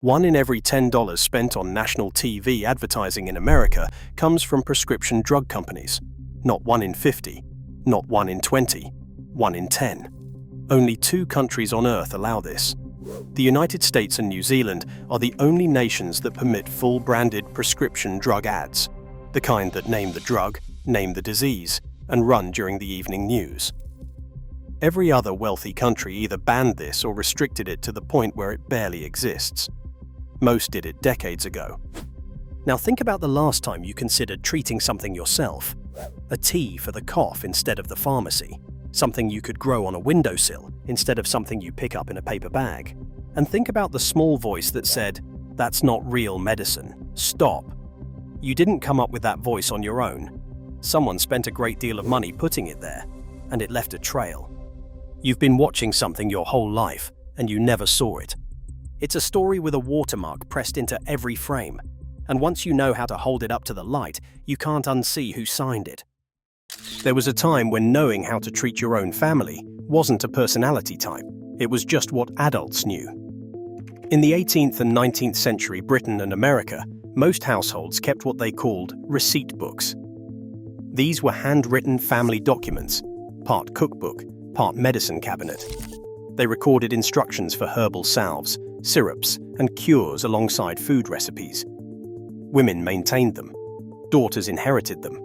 1 in every $10 spent on national TV advertising in America comes from prescription drug companies. Not 1 in 50, not 1 in 20, 1 in 10. Only 2 countries on Earth allow this. The United States and New Zealand are the only nations that permit full-branded prescription drug ads, the kind that name the drug, name the disease, and run during the evening news. Every other wealthy country either banned this or restricted it to the point where it barely exists. Most did it decades ago. Now think about the last time you considered treating something yourself. A tea for the cough instead of the pharmacy. Something you could grow on a windowsill instead of something you pick up in a paper bag. And think about the small voice that said, "That's not real medicine. Stop." You didn't come up with that voice on your own. Someone spent a great deal of money putting it there, and it left a trail. You've been watching something your whole life, and you never saw it. It's a story with a watermark pressed into every frame, and once you know how to hold it up to the light, you can't unsee who signed it. There was a time when knowing how to treat your own family wasn't a personality type, it was just what adults knew. In the 18th and 19th century Britain and America, most households kept what they called receipt books. These were handwritten family documents, part cookbook, part medicine cabinet. They recorded instructions for herbal salves, syrups, and cures alongside food recipes. Women maintained them. Daughters inherited them.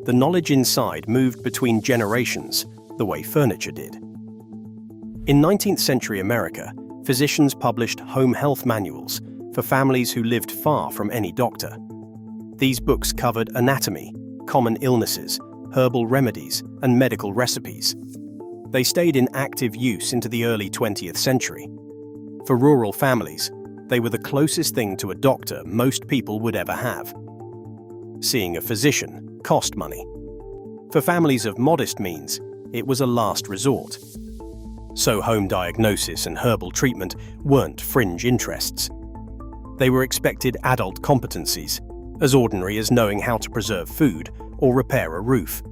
The knowledge inside moved between generations, the way furniture did. In 19th century America, physicians published home health manuals for families who lived far from any doctor. These books covered anatomy, common illnesses, herbal remedies, and medical recipes. They stayed in active use into the early 20th century. For rural families, they were the closest thing to a doctor most people would ever have. Seeing a physician cost money. For families of modest means, it was a last resort. So home diagnosis and herbal treatment weren't fringe interests. They were expected adult competencies, as ordinary as knowing how to preserve food or repair a roof.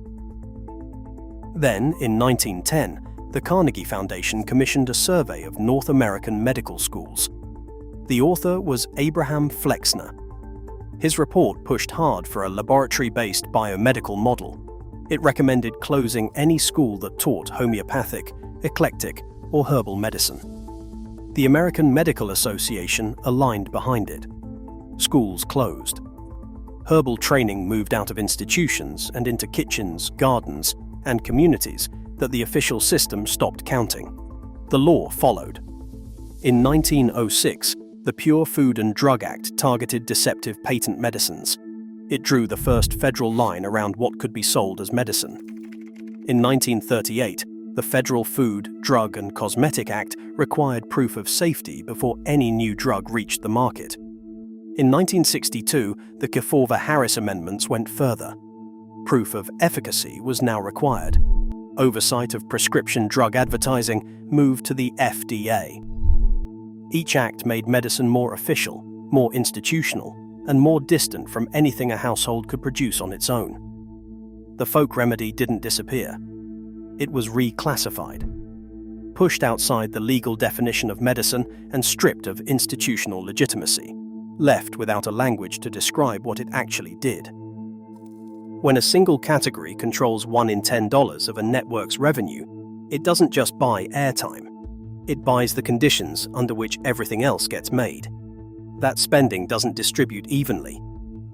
Then, in 1910, the Carnegie Foundation commissioned a survey of North American medical schools. The author was Abraham Flexner. His report pushed hard for a laboratory-based biomedical model. It recommended closing any school that taught homeopathic, eclectic, or herbal medicine. The American Medical Association aligned behind it. Schools closed. Herbal training moved out of institutions and into kitchens, gardens, and communities that the official system stopped counting. The law followed. In 1906, the Pure Food and Drug Act targeted deceptive patent medicines. It drew the first federal line around what could be sold as medicine. In 1938, the Federal Food, Drug and Cosmetic Act required proof of safety before any new drug reached the market. In 1962, the Kefauver-Harris amendments went further. Proof of efficacy was now required. Oversight of prescription drug advertising moved to the FDA. Each act made medicine more official, more institutional, and more distant from anything a household could produce on its own. The folk remedy didn't disappear. It was reclassified, pushed outside the legal definition of medicine and stripped of institutional legitimacy, left without a language to describe what it actually did. When a single category controls 1 in $10 of a network's revenue, it doesn't just buy airtime. It buys the conditions under which everything else gets made. That spending doesn't distribute evenly.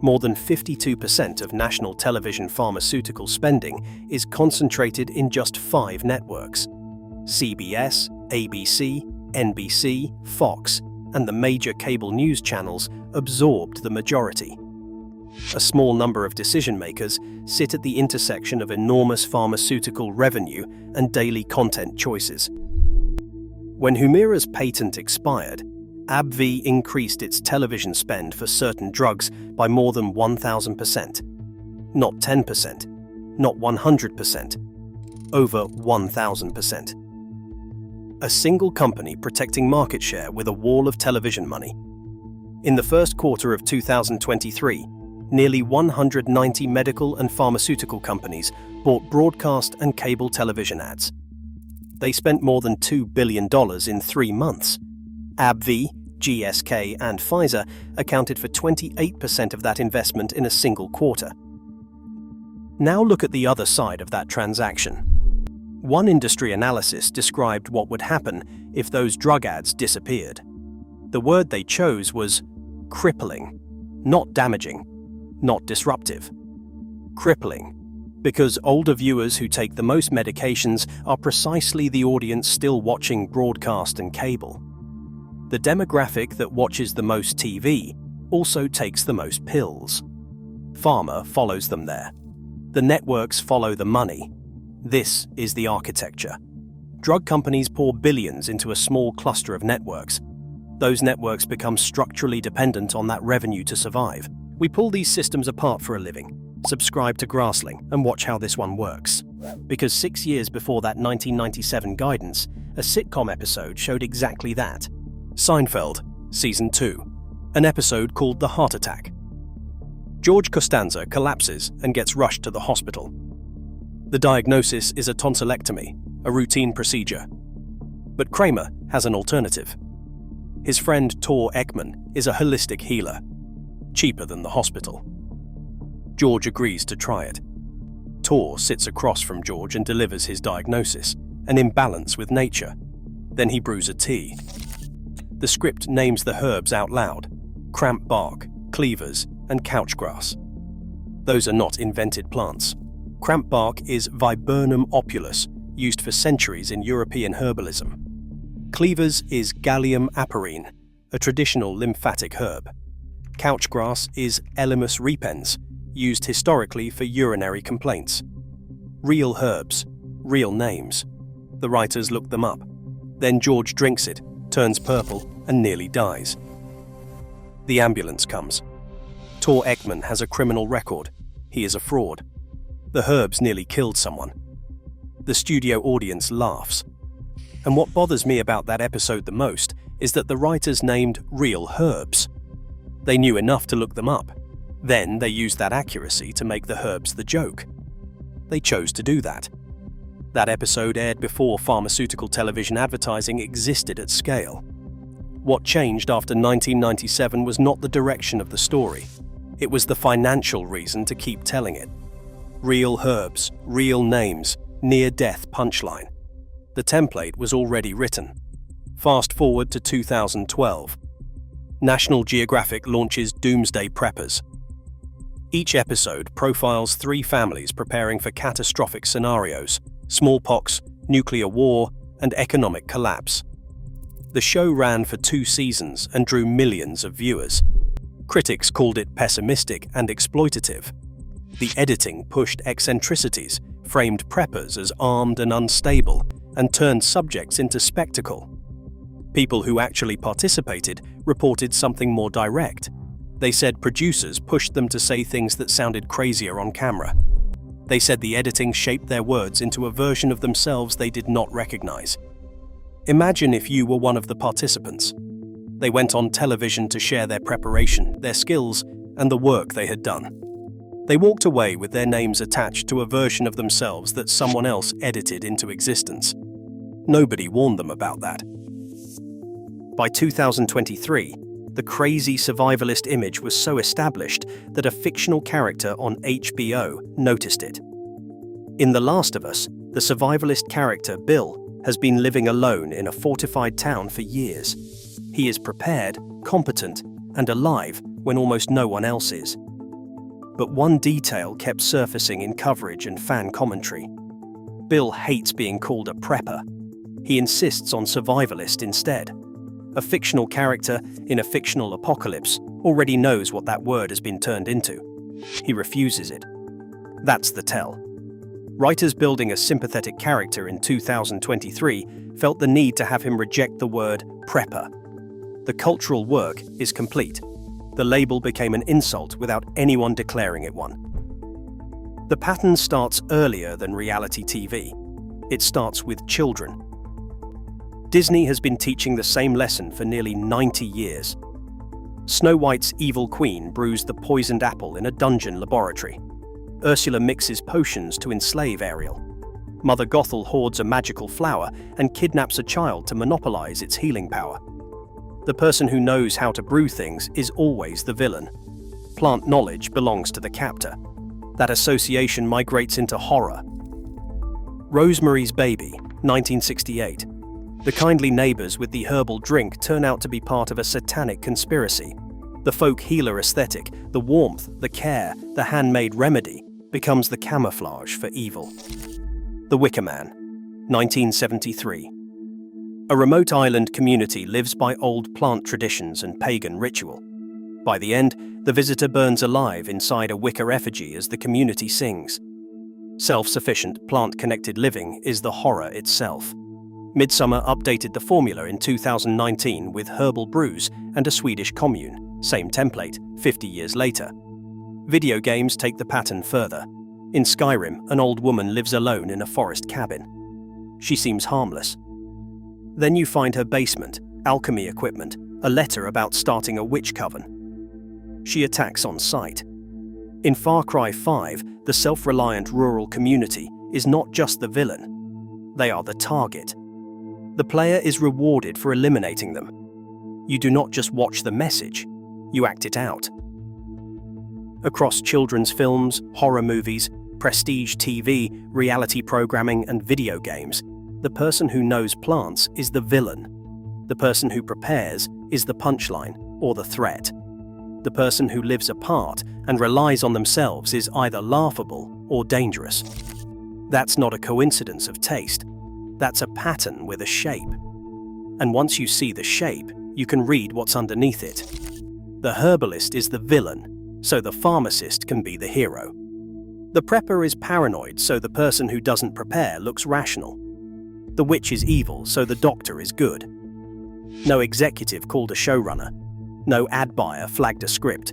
More than 52% of national television pharmaceutical spending is concentrated in just 5 networks. CBS, ABC, NBC, Fox, and the major cable news channels absorbed the majority. A small number of decision-makers sit at the intersection of enormous pharmaceutical revenue and daily content choices. When Humira's patent expired, AbbVie increased its television spend for certain drugs by more than 1,000%. Not 10%, not 100%, over 1,000%. A single company protecting market share with a wall of television money. In the first quarter of 2023, nearly 190 medical and pharmaceutical companies bought broadcast and cable television ads. They spent more than $2 billion in 3 months. AbbVie, GSK and Pfizer accounted for 28% of that investment in a single quarter. Now look at the other side of that transaction. One industry analysis described what would happen if those drug ads disappeared. The word they chose was crippling, not damaging, not disruptive. Crippling, because older viewers who take the most medications are precisely the audience still watching broadcast and cable. The demographic that watches the most TV also takes the most pills. Pharma follows them there. The networks follow the money. This is the architecture. Drug companies pour billions into a small cluster of networks. Those networks become structurally dependent on that revenue to survive. We pull these systems apart for a living. Subscribe to Grassling and watch how this one works. Because 6 years before that 1997 guidance, a sitcom episode showed exactly that. Seinfeld, Season 2, an episode called The Heart Attack. George Costanza collapses and gets rushed to the hospital. The diagnosis is a tonsillectomy, a routine procedure. But Kramer has an alternative. His friend Tor Ekman is a holistic healer, cheaper than the hospital. George agrees to try it. Tor sits across from George and delivers his diagnosis, an imbalance with nature. Then he brews a tea. The script names the herbs out loud: cramp bark, cleavers, and couch grass. Those are not invented plants. Cramp bark is Viburnum opulus, used for centuries in European herbalism. Cleavers is Gallium aperine, a traditional lymphatic herb. Couch grass is Elymus repens, used historically for urinary complaints. Real herbs, real names. The writers look them up. Then George drinks it, turns purple, and nearly dies. The ambulance comes. Tor Ekman has a criminal record. He is a fraud. The herbs nearly killed someone. The studio audience laughs. And what bothers me about that episode the most is that the writers named real herbs. They knew enough to look them up. Then they used that accuracy to make the herbs the joke. They chose to do that. That episode aired before pharmaceutical television advertising existed at scale. What changed after 1997 was not the direction of the story. It was the financial reason to keep telling it. Real herbs, real names, near-death punchline. The template was already written. Fast forward to 2012. National Geographic launches Doomsday Preppers. Each episode profiles 3 families preparing for catastrophic scenarios: smallpox, nuclear war, and economic collapse. The show ran for 2 seasons and drew millions of viewers. Critics called it pessimistic and exploitative. The editing pushed eccentricities, framed preppers as armed and unstable, and turned subjects into spectacle. People who actually participated reported something more direct. They said producers pushed them to say things that sounded crazier on camera. They said the editing shaped their words into a version of themselves they did not recognize. Imagine if you were one of the participants. They went on television to share their preparation, their skills, and the work they had done. They walked away with their names attached to a version of themselves that someone else edited into existence. Nobody warned them about that. By 2023, the crazy survivalist image was so established that a fictional character on HBO noticed it. In The Last of Us, the survivalist character, Bill, has been living alone in a fortified town for years. He is prepared, competent, and alive when almost no one else is. But one detail kept surfacing in coverage and fan commentary. Bill hates being called a prepper. He insists on survivalist instead. A fictional character in a fictional apocalypse already knows what that word has been turned into. He refuses it. That's the tell. Writers building a sympathetic character in 2023 felt the need to have him reject the word prepper. The cultural work is complete. The label became an insult without anyone declaring it one. The pattern starts earlier than reality TV. It starts with children. Disney has been teaching the same lesson for nearly 90 years. Snow White's evil queen brews the poisoned apple in a dungeon laboratory. Ursula mixes potions to enslave Ariel. Mother Gothel hoards a magical flower and kidnaps a child to monopolize its healing power. The person who knows how to brew things is always the villain. Plant knowledge belongs to the captor. That association migrates into horror. Rosemary's Baby, 1968. The kindly neighbors with the herbal drink turn out to be part of a satanic conspiracy. The folk healer aesthetic, the warmth, the care, the handmade remedy, becomes the camouflage for evil. The Wicker Man, 1973. A remote island community lives by old plant traditions and pagan ritual. By the end, the visitor burns alive inside a wicker effigy as the community sings. Self-sufficient, plant-connected living is the horror itself. Midsummer updated the formula in 2019 with herbal brews and a Swedish commune, same template, 50 years later. Video games take the pattern further. In Skyrim, an old woman lives alone in a forest cabin. She seems harmless. Then you find her basement, alchemy equipment, a letter about starting a witch coven. She attacks on sight. In Far Cry 5, the self-reliant rural community is not just the villain. They are the target. The player is rewarded for eliminating them. You do not just watch the message, you act it out. Across children's films, horror movies, prestige TV, reality programming, and video games, the person who knows plants is the villain. The person who prepares is the punchline or the threat. The person who lives apart and relies on themselves is either laughable or dangerous. That's not a coincidence of taste. That's a pattern with a shape. And once you see the shape, you can read what's underneath it. The herbalist is the villain, so the pharmacist can be the hero. The prepper is paranoid, so the person who doesn't prepare looks rational. The witch is evil, so the doctor is good. No executive called a showrunner. No ad buyer flagged a script.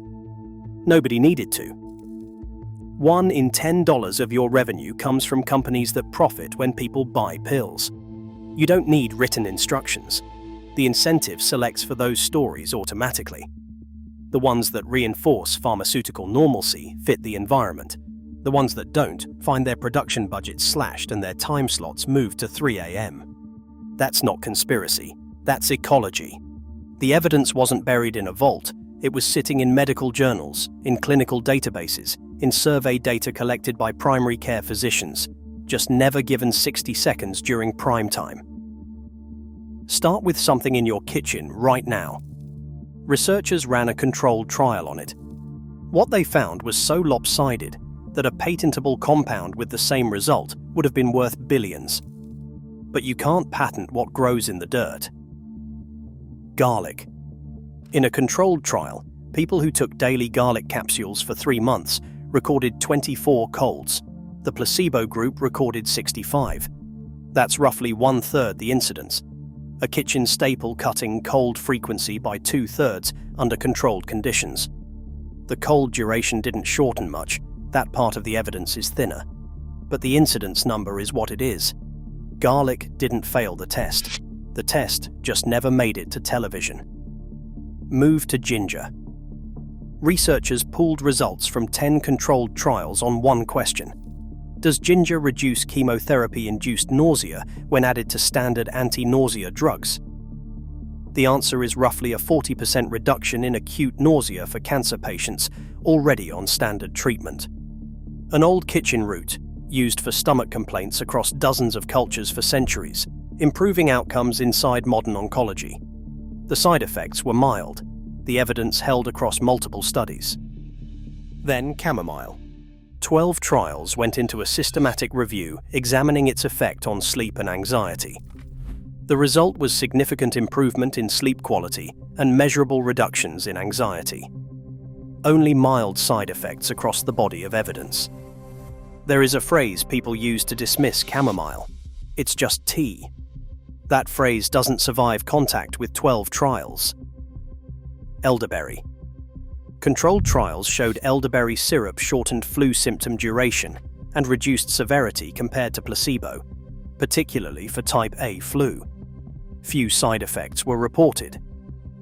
Nobody needed to. 1 in $10 of your revenue comes from companies that profit when people buy pills. You don't need written instructions. The incentive selects for those stories automatically. The ones that reinforce pharmaceutical normalcy fit the environment. The ones that don't find their production budgets slashed and their time slots moved to 3 a.m. That's not conspiracy. That's ecology. The evidence wasn't buried in a vault. It was sitting in medical journals, in clinical databases, in survey data collected by primary care physicians, just never given 60 seconds during prime time. Start with something in your kitchen right now. Researchers ran a controlled trial on it. What they found was so lopsided that a patentable compound with the same result would have been worth billions. But you can't patent what grows in the dirt. Garlic. In a controlled trial, people who took daily garlic capsules for 3 months recorded 24 colds. The placebo group recorded 65. That's roughly 1/3 the incidence. A kitchen staple cutting cold frequency by 2/3 under controlled conditions. The cold duration didn't shorten much. That part of the evidence is thinner. But the incidence number is what it is. Garlic didn't fail the test. The test just never made it to television. Move to ginger. Researchers pooled results from 10 controlled trials on one question. Does ginger reduce chemotherapy-induced nausea when added to standard anti-nausea drugs? The answer is roughly a 40% reduction in acute nausea for cancer patients already on standard treatment. An old kitchen root, used for stomach complaints across dozens of cultures for centuries, improving outcomes inside modern oncology. The side effects were mild. The evidence held across multiple studies. Then chamomile. 12 trials went into a systematic review examining its effect on sleep and anxiety. The result was significant improvement in sleep quality and measurable reductions in anxiety. Only mild side effects across the body of evidence. There is a phrase people use to dismiss chamomile. It's just tea. That phrase doesn't survive contact with 12 trials. Elderberry. Controlled trials showed elderberry syrup shortened flu symptom duration and reduced severity compared to placebo, particularly for type A flu. Few side effects were reported.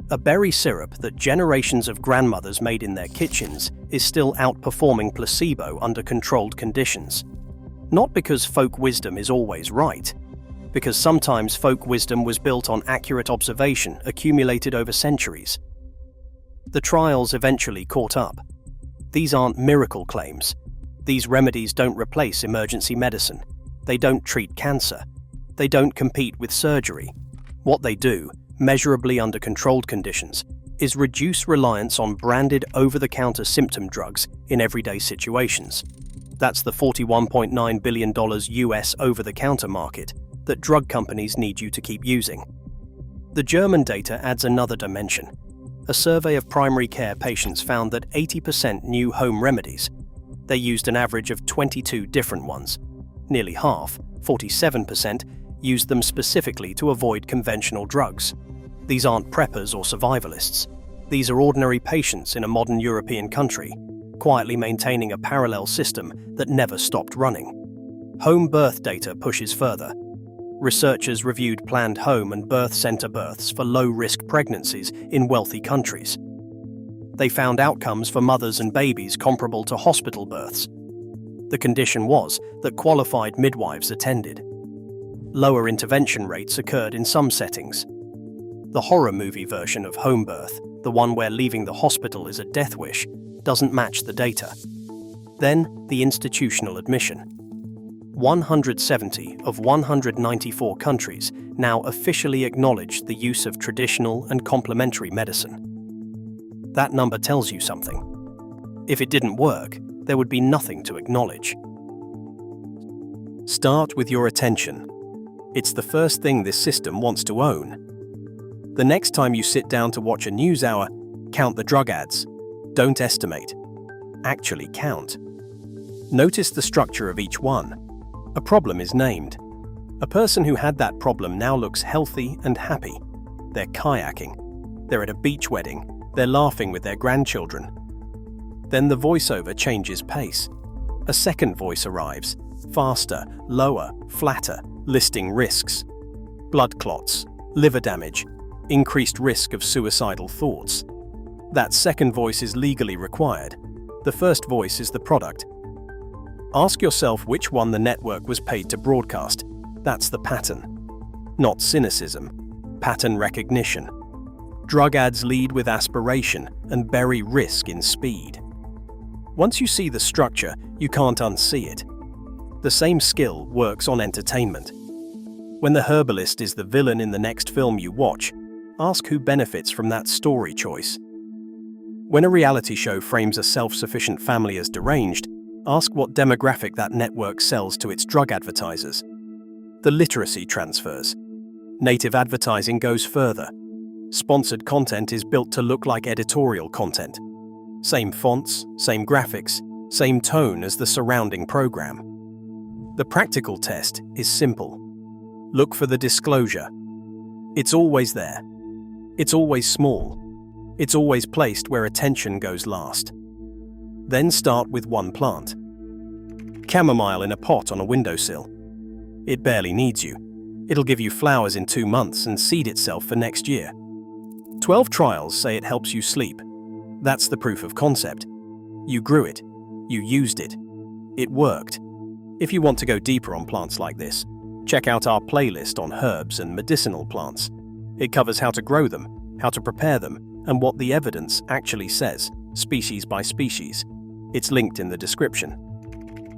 A berry syrup that generations of grandmothers made in their kitchens is still outperforming placebo under controlled conditions. Not because folk wisdom is always right, because sometimes folk wisdom was built on accurate observation accumulated over centuries. The trials eventually caught up. These aren't miracle claims. These remedies don't replace emergency medicine. They don't treat cancer. They don't compete with surgery. What they do, measurably under controlled conditions, is reduce reliance on branded over-the-counter symptom drugs in everyday situations. That's the $41.9 billion US over-the-counter market that drug companies need you to keep using. The German data adds another dimension. A survey of primary care patients found that 80% knew home remedies. They used an average of 22 different ones. Nearly half, 47%, used them specifically to avoid conventional drugs. These aren't preppers or survivalists. These are ordinary patients in a modern European country, quietly maintaining a parallel system that never stopped running. Home birth data pushes further. Researchers reviewed planned home and birth center births for low-risk pregnancies in wealthy countries. They found outcomes for mothers and babies comparable to hospital births. The condition was that qualified midwives attended. Lower intervention rates occurred in some settings. The horror movie version of home birth, the one where leaving the hospital is a death wish, doesn't match the data. Then, the institutional admission. 170 of 194 countries now officially acknowledge the use of traditional and complementary medicine. That number tells you something. If it didn't work, there would be nothing to acknowledge. Start with your attention. It's the first thing this system wants to own. The next time you sit down to watch a news hour, count the drug ads. Don't estimate. Actually count. Notice the structure of each one. A problem is named. A person who had that problem now looks healthy and happy. They're kayaking. They're at a beach wedding. They're laughing with their grandchildren. Then the voiceover changes pace. A second voice arrives, faster, lower, flatter, listing risks. Blood clots, liver damage, increased risk of suicidal thoughts. That second voice is legally required. The first voice is the product. Ask yourself which one the network was paid to broadcast. That's the pattern. Not cynicism, pattern recognition. Drug ads lead with aspiration and bury risk in speed. Once you see the structure, you can't unsee it. The same skill works on entertainment. When the herbalist is the villain in the next film you watch, ask who benefits from that story choice. When a reality show frames a self-sufficient family as deranged, ask what demographic that network sells to its drug advertisers. The literacy transfers. Native advertising goes further. Sponsored content is built to look like editorial content. Same fonts, same graphics, same tone as the surrounding program. The practical test is simple. Look for the disclosure. It's always there. It's always small. It's always placed where attention goes last. Then start with one plant. Chamomile in a pot on a windowsill. It barely needs you. It'll give you flowers in 2 months and seed itself for next year. 12 trials say it helps you sleep. That's the proof of concept. You grew it. You used it. It worked. If you want to go deeper on plants like this, check out our playlist on herbs and medicinal plants. It covers how to grow them, how to prepare them, and what the evidence actually says, species by species. It's linked in the description.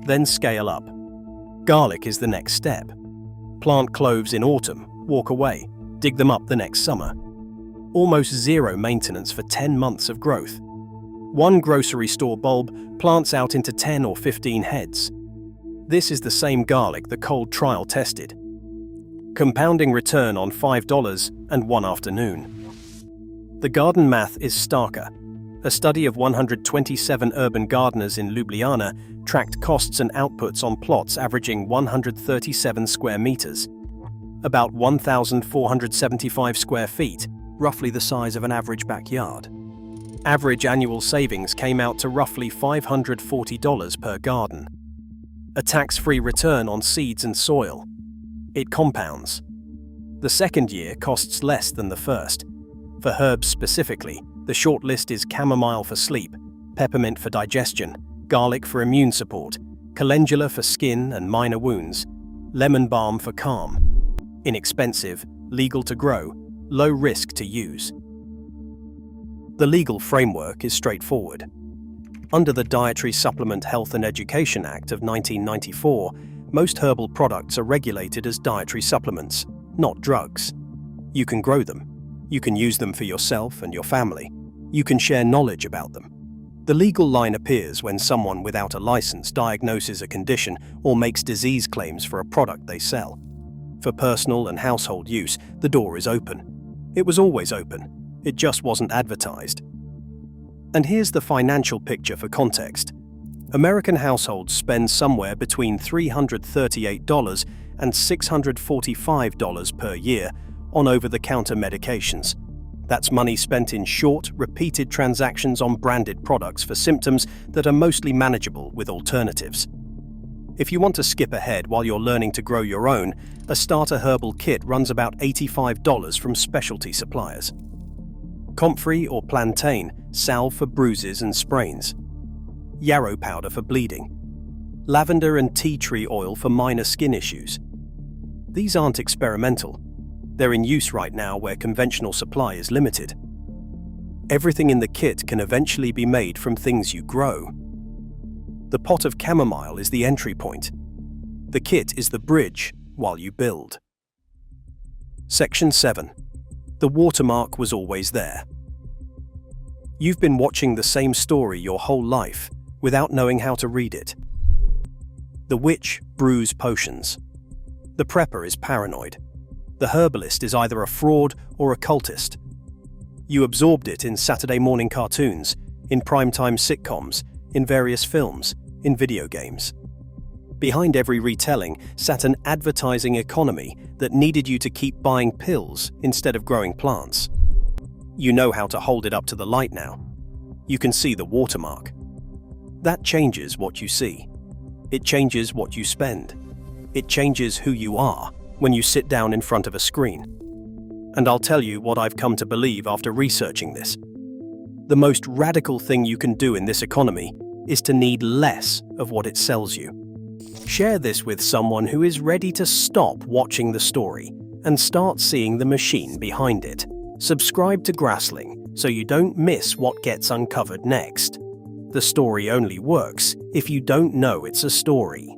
Then scale up. Garlic is the next step. Plant cloves in autumn, walk away, dig them up the next summer. Almost zero maintenance for 10 months of growth. One grocery store bulb plants out into 10 or 15 heads. This is the same garlic the cold trial tested. Compounding return on $5 and one afternoon. The garden math is starker. A study of 127 urban gardeners in Ljubljana tracked costs and outputs on plots averaging 137 square meters, about 1,475 square feet, roughly the size of an average backyard. Average annual savings came out to roughly $540 per garden. A tax-free return on seeds and soil. It compounds. The second year costs less than the first. For herbs specifically, the short list is chamomile for sleep, peppermint for digestion, garlic for immune support, calendula for skin and minor wounds, lemon balm for calm. inexpensive, legal to grow, low risk to use. The legal framework is straightforward. Under the Dietary Supplement Health and Education Act of 1994, most herbal products are regulated as dietary supplements, not drugs. You can grow them. You can use them for yourself and your family. You can share knowledge about them. The legal line appears when someone without a license diagnoses a condition or makes disease claims for a product they sell. For personal and household use, the door is open. It was always open. It just wasn't advertised. And here's the financial picture for context. American households spend somewhere between $338 and $645 per year on over-the-counter medications. That's money spent in short, repeated transactions on branded products for symptoms that are mostly manageable with alternatives. If you want to skip ahead while you're learning to grow your own, a starter herbal kit runs about $85 from specialty suppliers. Comfrey or plantain, salve for bruises and sprains. Yarrow powder for bleeding. Lavender and tea tree oil for minor skin issues. These aren't experimental. They're in use right now where conventional supply is limited. Everything in the kit can eventually be made from things you grow. The pot of chamomile is the entry point. The kit is the bridge while you build. Section 7. The watermark was always there. You've been watching the same story your whole life without knowing how to read it. The witch brews potions. The prepper is paranoid. The herbalist is either a fraud or a cultist. You absorbed it in Saturday morning cartoons, in primetime sitcoms, in various films, in video games. Behind every retelling sat an advertising economy that needed you to keep buying pills instead of growing plants. You know how to hold it up to the light now. You can see the watermark. That changes what you see. It changes what you spend. It changes who you are when you sit down in front of a screen. And I'll tell you what I've come to believe after researching this. The most radical thing you can do in this economy is to need less of what it sells you. Share this with someone who is ready to stop watching the story and start seeing the machine behind it. Subscribe to Grassling so you don't miss what gets uncovered next. The story only works if you don't know it's a story.